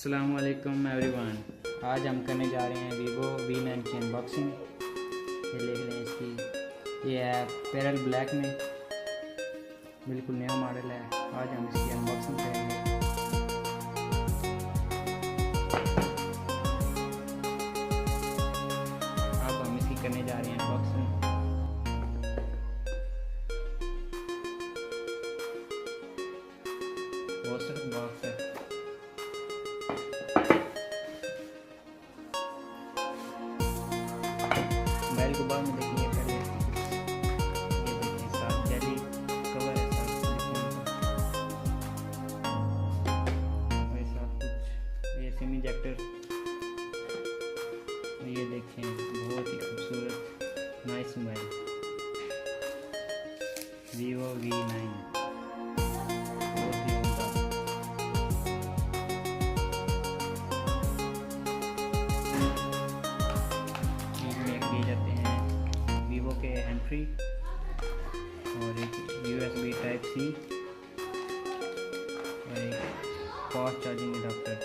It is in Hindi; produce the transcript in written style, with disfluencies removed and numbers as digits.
अस्सलामुअलैकुम एवरीवन। आज हम करने जा रहे हैं वीवो V9 की अनबॉक्सिंग। ये देख लें इसकी, ये है पेरल ब्लैक में, बिल्कुल नया मॉडल है। आज हम इसकी अनबॉक्सिंग करेंगे। अब हम इसकी करने जा रहे हैं अनबॉक्सिंग। बहुत बॉक्स है। मोबाइल को बाद में देखिए, पहले ये देखिए साथ जेली कवर है, साथ सिलिकॉन का और साथ कुछ ये सिम इंजेक्टर। ये देखें बहुत ही खूबसूरत नाइस मोबाइल वीवो V9, बहुत ही उम्दा। जाते हैं वीवो के एंट्री और एक USB टाइप C और एक फास्ट चार्जिंग अडाप्टर।